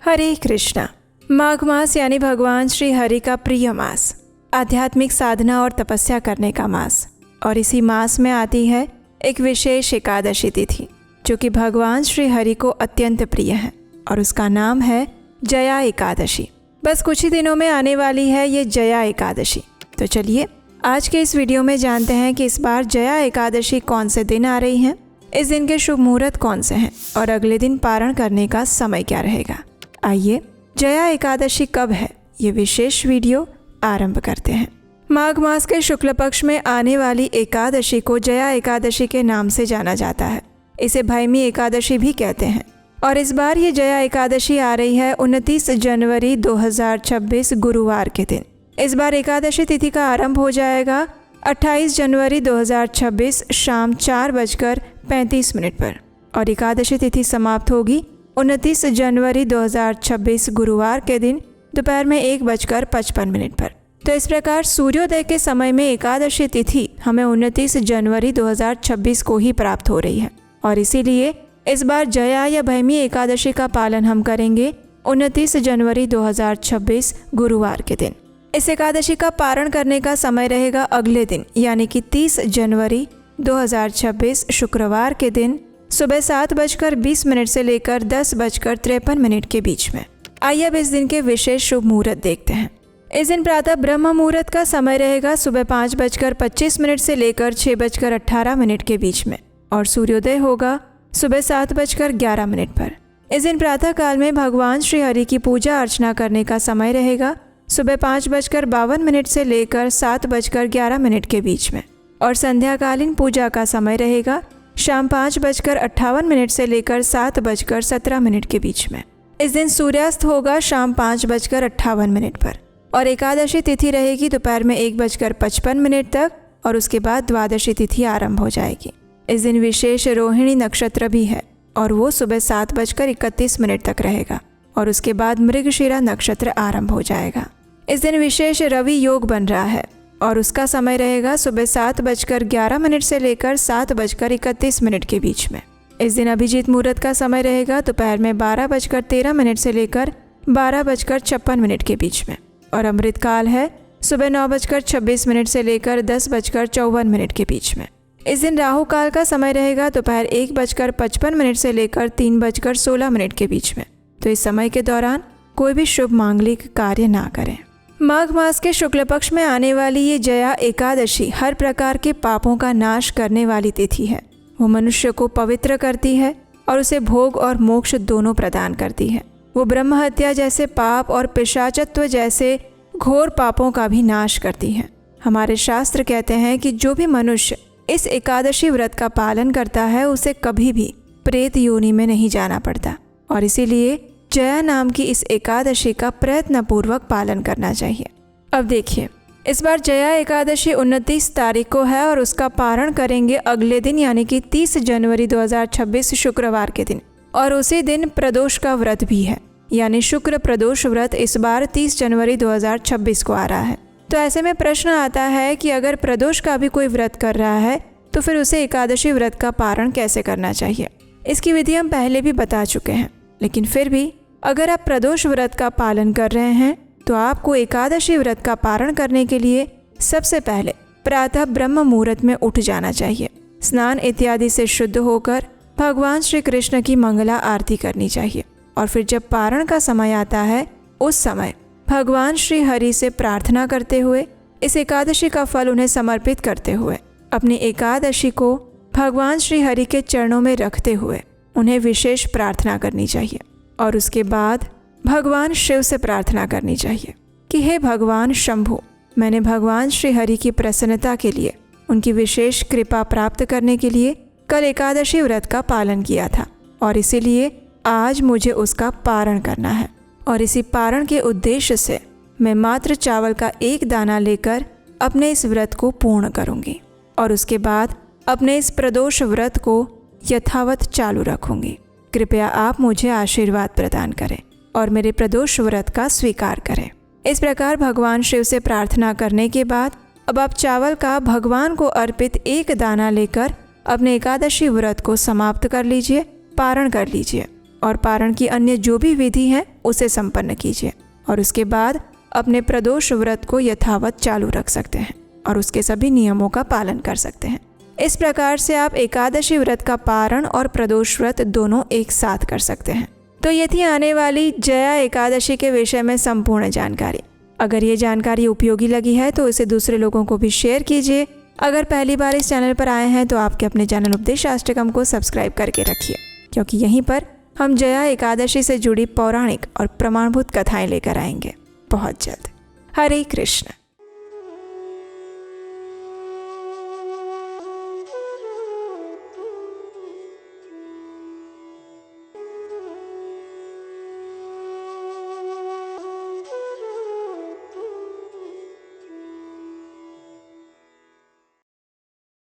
हरे कृष्णा। माघ मास यानी भगवान श्री हरि का प्रिय मास, आध्यात्मिक साधना और तपस्या करने का मास। और इसी मास में आती है एक विशेष एकादशी तिथि जो कि भगवान श्री हरि को अत्यंत प्रिय है और उसका नाम है जया एकादशी। बस कुछ ही दिनों में आने वाली है ये जया एकादशी। तो चलिए आज के इस वीडियो में जानते हैं कि इस बार जया एकादशी कौन से दिन आ रही हैं, इस दिन के शुभ मुहूर्त कौन से हैं और अगले दिन पारण करने का समय क्या रहेगा। आइए जया एकादशी कब है ये विशेष वीडियो आरंभ करते हैं। माघ मास के शुक्ल पक्ष में आने वाली एकादशी को जया एकादशी के नाम से जाना जाता है। इसे भैमी एकादशी भी कहते हैं। और इस बार ये जया एकादशी आ रही है 29 जनवरी 2026 गुरुवार के दिन। इस बार एकादशी तिथि का आरंभ हो जाएगा 28 जनवरी 2026 शाम 4:35 पर और एकादशी तिथि समाप्त होगी 29 जनवरी 2026 गुरुवार के दिन दोपहर में 1:55 पर। तो इस प्रकार सूर्योदय के समय में एकादशी तिथि हमें 29 जनवरी 2026 को ही प्राप्त हो रही है और इसीलिए इस बार जया या भैमी एकादशी का पालन हम करेंगे 29 जनवरी 2026 गुरुवार के दिन। इस एकादशी का पारण करने का समय रहेगा अगले दिन यानी कि 30 जनवरी 2026 शुक्रवार के दिन सुबह 7:20 से लेकर 10:53 के बीच में। आइए अब इस दिन के विशेष शुभ मुहूर्त देखते हैं। इस दिन प्रातः ब्रह्म मुहूर्त का समय रहेगा सुबह 5:25 से लेकर 6:18 के बीच में और सूर्योदय होगा सुबह 7:11 पर। इस दिन प्रातः काल में भगवान श्री हरि की पूजा अर्चना करने का समय रहेगा सुबह 5:52 से लेकर 7:11 के बीच में और संध्याकालीन पूजा का समय रहेगा शाम 5:58 से लेकर 7:17 के बीच में। इस दिन सूर्यास्त होगा शाम 5:58 पर और एकादशी तिथि रहेगी दोपहर में 1:55 तक और उसके बाद द्वादशी तिथि आरंभ हो जाएगी। इस दिन विशेष रोहिणी नक्षत्र भी है और वो सुबह 7:31 तक रहेगा और उसके बाद मृगशिरा नक्षत्र आरंभ हो जाएगा। इस दिन विशेष रवि योग बन रहा है और उसका समय रहेगा सुबह 7:11 से लेकर 7:31 के बीच में। इस दिन अभिजीत मुहूर्त का समय रहेगा दोपहर में 12:13 से लेकर 12:56 के बीच में और अमृत काल है सुबह 9:26 से लेकर 10:54 के बीच में। इस दिन राहु काल का समय रहेगा दोपहर 1:55 से लेकर 3:16 के बीच में। तो इस समय के दौरान कोई भी शुभ मांगलिक कार्य ना करें। माघ मास के शुक्ल पक्ष में आने वाली ये जया एकादशी हर प्रकार के पापों का नाश करने वाली तिथि है। वो मनुष्य को पवित्र करती है और उसे भोग और मोक्ष दोनों प्रदान करती है। वो ब्रह्म हत्या जैसे पाप और पिशाचत्व जैसे घोर पापों का भी नाश करती है। हमारे शास्त्र कहते हैं कि जो भी मनुष्य इस एकादशी व्रत का पालन करता है उसे कभी भी प्रेत योनि में नहीं जाना पड़ता और इसीलिए जया नाम की इस एकादशी का प्रयत्नपूर्वक पालन करना चाहिए। अब देखिए इस बार जया एकादशी 29 तारीख को है और उसका पारण करेंगे अगले दिन यानी कि 30 जनवरी 2026 शुक्रवार के दिन और उसी दिन प्रदोष का व्रत भी है यानी शुक्र प्रदोष व्रत इस बार 30 जनवरी 2026 को आ रहा है। तो ऐसे में प्रश्न आता है कि अगर प्रदोष का भी कोई व्रत कर रहा है तो फिर उसे एकादशी व्रत का पारण कैसे करना चाहिए। इसकी विधि हम पहले भी बता चुके हैं, लेकिन फिर भी अगर आप प्रदोष व्रत का पालन कर रहे हैं तो आपको एकादशी व्रत का पारण करने के लिए सबसे पहले प्रातः ब्रह्म मुहूर्त में उठ जाना चाहिए। स्नान इत्यादि से शुद्ध होकर भगवान श्री कृष्ण की मंगला आरती करनी चाहिए और फिर जब पारण का समय आता है उस समय भगवान श्री हरि से प्रार्थना करते हुए इस एकादशी का फल उन्हें समर्पित करते हुए अपनी एकादशी को भगवान श्री हरि के चरणों में रखते हुए उन्हें विशेष प्रार्थना करनी चाहिए और उसके बाद भगवान शिव से प्रार्थना करनी चाहिए कि हे भगवान शंभु, मैंने भगवान श्री हरि की प्रसन्नता के लिए उनकी विशेष कृपा प्राप्त करने के लिए कल एकादशी व्रत का पालन किया था और इसीलिए आज मुझे उसका पारण करना है और इसी पारण के उद्देश्य से मैं मात्र चावल का एक दाना लेकर अपने इस व्रत को पूर्ण करूंगी और उसके बाद अपने इस प्रदोष व्रत को यथावत चालू रखूंगी। कृपया आप मुझे आशीर्वाद प्रदान करें और मेरे प्रदोष व्रत का स्वीकार करें। इस प्रकार भगवान शिव से प्रार्थना करने के बाद अब आप चावल का भगवान को अर्पित एक दाना लेकर अपने एकादशी व्रत को समाप्त कर लीजिए, पारण कर लीजिए और पारण की अन्य जो भी विधि है उसे संपन्न कीजिए और उसके बाद अपने प्रदोष व्रत को यथावत चालू रख सकते हैं और उसके सभी नियमों का पालन कर सकते हैं। इस प्रकार से आप एकादशी व्रत का पारण और प्रदोष व्रत दोनों एक साथ कर सकते हैं। तो ये थी आने वाली जया एकादशी के विषय में संपूर्ण जानकारी। अगर ये जानकारी उपयोगी लगी है तो इसे दूसरे लोगों को भी शेयर कीजिए। अगर पहली बार इस चैनल पर आए हैं तो आपके अपने चैनल उपदेशाष्टकम को सब्सक्राइब करके रखिए, क्योंकि यहीं पर हम जया एकादशी से जुड़ी पौराणिक और प्रमाणभूत कथाएं लेकर आएंगे बहुत जल्द। हरे कृष्ण।